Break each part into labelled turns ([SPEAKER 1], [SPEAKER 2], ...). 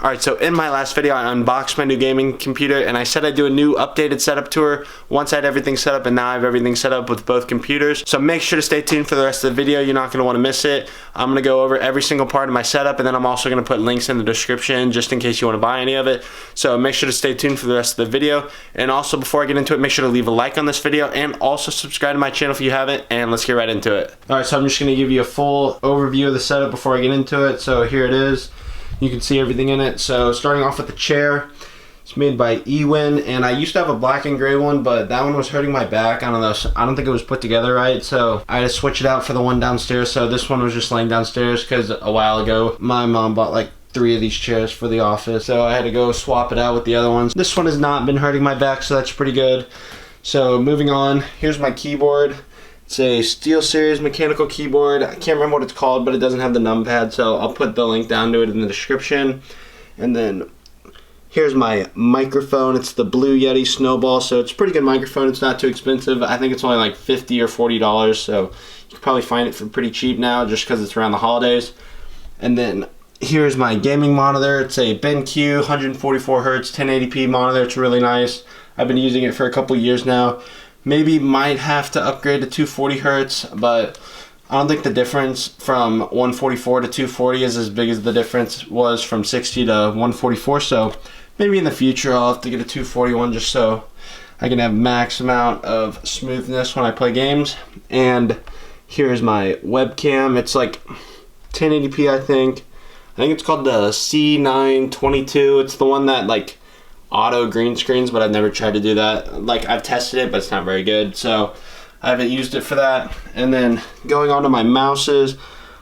[SPEAKER 1] Alright, so in my last video I unboxed my new gaming computer and I said I'd do a new updated setup tour once I had everything set up, and now I have everything set up with both computers. So make sure to stay tuned for the rest of the video. You're not going to want to miss it. I'm going to go over every single part of my setup, and then I'm also going to put links in the description just in case you want to buy any of it. So make sure to stay tuned for the rest of the video. And also, before I get into it, make sure to leave a like on this video and also subscribe to my channel if you haven't, and let's get right into it. Alright, so I'm just going to give you a full overview of the setup before I get into it. So here it is. You can see everything in it. So starting off with the chair, it's made by Ewin, and I used to have a black and gray one, but that one was hurting my back. I don't know, I don't think it was put together right, so I had to switch it out for the one downstairs. So this one was just laying downstairs because a while ago my mom bought like 3 of these chairs for the office, so I had to go swap it out with the other ones. This one has not been hurting my back, so that's pretty good. So moving on, here's my keyboard. It's a SteelSeries mechanical keyboard. I can't remember what it's called, but it doesn't have the numpad, so I'll put the link down to it in the description. And then here's my microphone. It's the Blue Yeti Snowball, so it's a pretty good microphone. It's not too expensive. I think it's only like $50 or $40, so you can probably find it for pretty cheap now just because it's around the holidays. And then here's my gaming monitor. It's a BenQ 144 Hz 1080p monitor. It's really nice. I've been using it for a couple years now. Maybe might have to upgrade to 240 Hertz, but I don't think the difference from 144 to 240 is as big as the difference was from 60 to 144. So maybe in the future I'll have to get a 241 just so I can have max amount of smoothness when I play games. And here's my webcam. It's like 1080p, I think. I think it's called the C922. It's the one that like auto green screens, but I've never tried to do that. Like, I've tested it, but it's not very good, so I haven't used it for that. And then going on to my mouses,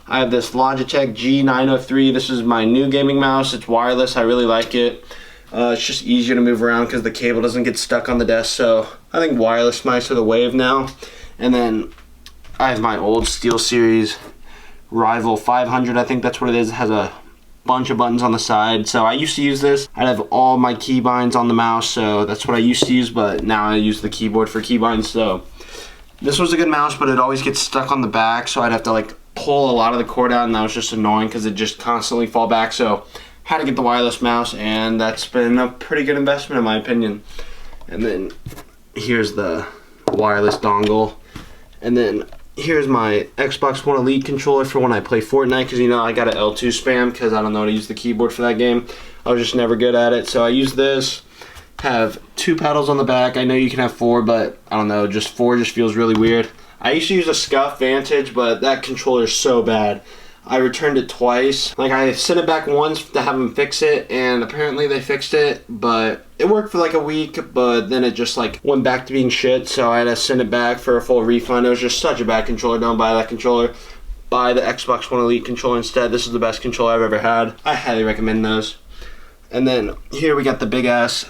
[SPEAKER 1] I have this Logitech G903. This is my new gaming mouse. It's wireless. I really like it. It's just easier to move around because the cable doesn't get stuck on the desk, so I think wireless mice are the wave now. And then I have my old SteelSeries Rival 500, I think that's what it is. It has a bunch of buttons on the side. So I used to use this. I'd have all my keybinds on the mouse, so that's what I used to use, but now I use the keyboard for keybinds. So this was a good mouse, but it always gets stuck on the back, so I'd have to like pull a lot of the cord out, and that was just annoying because it just constantly fall back. So had to get the wireless mouse, and that's been a pretty good investment in my opinion. And then here's the wireless dongle, and then here's my Xbox One Elite controller for when I play Fortnite, because you know I got an L2 spam because I don't know how to use the keyboard for that game. I was just never good at it, so I use this. Have 2 paddles on the back. I know you can have 4, but I don't know, just 4 just feels really weird. I used to use a Scuff Vantage, but that controller is so bad. I returned it twice. Like, I sent it back once to have them fix it, and apparently they fixed it, but it worked for like a week, but then it just like went back to being shit, so I had to send it back for a full refund. It was just such a bad controller. Don't buy that controller. Buy the Xbox One Elite controller instead. This is the best controller I've ever had. I highly recommend those. And then here we got the big ass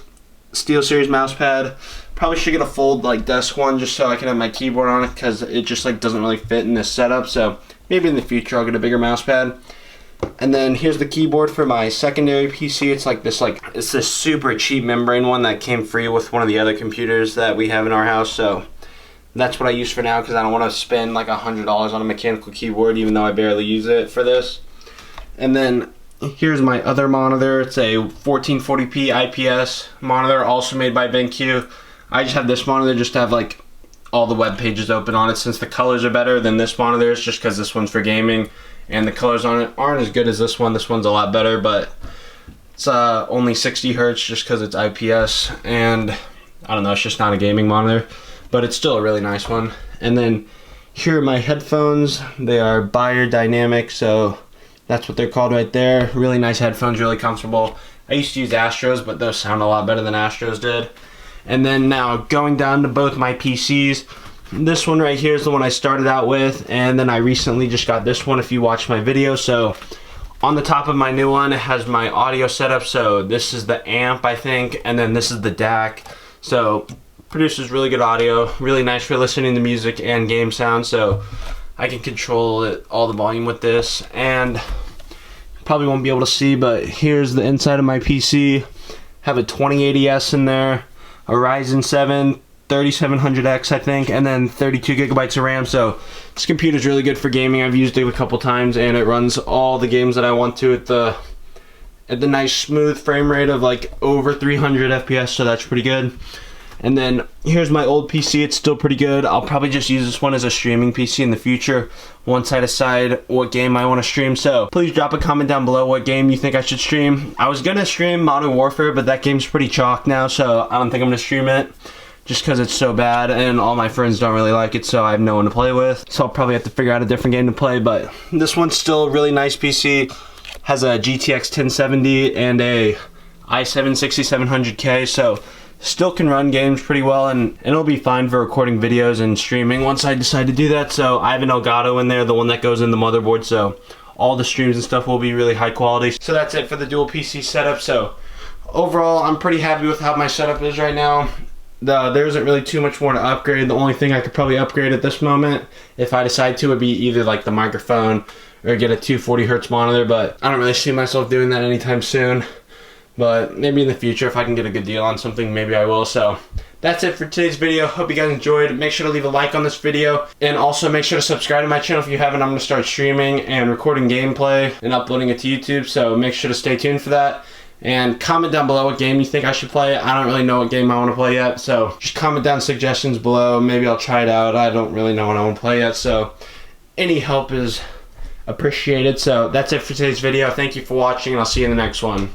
[SPEAKER 1] SteelSeries mouse pad. Probably should get a fold like desk one just so I can have my keyboard on it, because it just like doesn't really fit in this setup. So maybe in the future I'll get a bigger mouse pad. And then here's the keyboard for my secondary PC. It's like this, it's this super cheap membrane one that came free with one of the other computers that we have in our house. So that's what I use for now, because I don't want to spend like $100 on a mechanical keyboard, even though I barely use it for this. And then here's my other monitor. It's a 1440p IPS monitor, also made by BenQ. I just have this monitor just to have like all the web pages open on it, since the colors are better than this monitor. It's just because this one's for gaming, and the colors on it aren't as good as this one. This one's a lot better, but it's only 60 Hertz just because it's IPS, and I don't know, it's just not a gaming monitor, but it's still a really nice one. And then here are my headphones. They are Beyerdynamic, so that's what they're called right there. Really nice headphones, really comfortable. I used to use Astros, but those sound a lot better than Astros did. And then now going down to both my PCs, this one right here is the one I started out with, and then I recently just got this one if you watch my video. So on the top of my new one, it has my audio setup. So this is the amp, I think, and then this is the DAC. So produces really good audio, really nice for listening to music and game sound. So I can control it, all the volume with this, and probably won't be able to see, but here's the inside of my PC. Have a 2080S in there, a Ryzen 7 3700X, I think, and then 32 gigabytes of RAM. So this computer is really good for gaming. I've used it a couple times, and it runs all the games that I want to at the at the nice smooth frame rate of like over 300 FPS, so that's pretty good. And then here's my old PC. It's still pretty good. I'll probably just use this one as a streaming PC in the future once I decide what game I want to stream. So please drop a comment down below what game you think I should stream. I was gonna stream Modern Warfare, but that game's pretty chalk now, so I don't think I'm gonna stream it just because it's so bad and all my friends don't really like it, so I have no one to play with. So I'll probably have to figure out a different game to play, but this one's still a really nice PC. Has a GTX 1070 and a i7 6700K, so still can run games pretty well, and it'll be fine for recording videos and streaming once I decide to do that. So I have an Elgato in there, the one that goes in the motherboard, so all the streams and stuff will be really high quality. So that's it for the dual PC setup. So overall, I'm pretty happy with how my setup is right now. There isn't really too much more to upgrade. The only thing I could probably upgrade at this moment, if I decide to, would be either like the microphone or get a 240 hertz monitor, but I don't really see myself doing that anytime soon. But maybe in the future, if I can get a good deal on something, maybe I will. So that's it for today's video. Hope you guys enjoyed. Make sure to leave a like on this video, and also make sure to subscribe to my channel if you haven't. I'm going to start streaming and recording gameplay and uploading it to YouTube, so make sure to stay tuned for that. And comment down below what game you think I should play. I don't really know what game I want to play yet, so just comment down suggestions below. Maybe I'll try it out. I don't really know what I want to play yet, so any help is appreciated. So that's it for today's video. Thank you for watching, and I'll see you in the next one.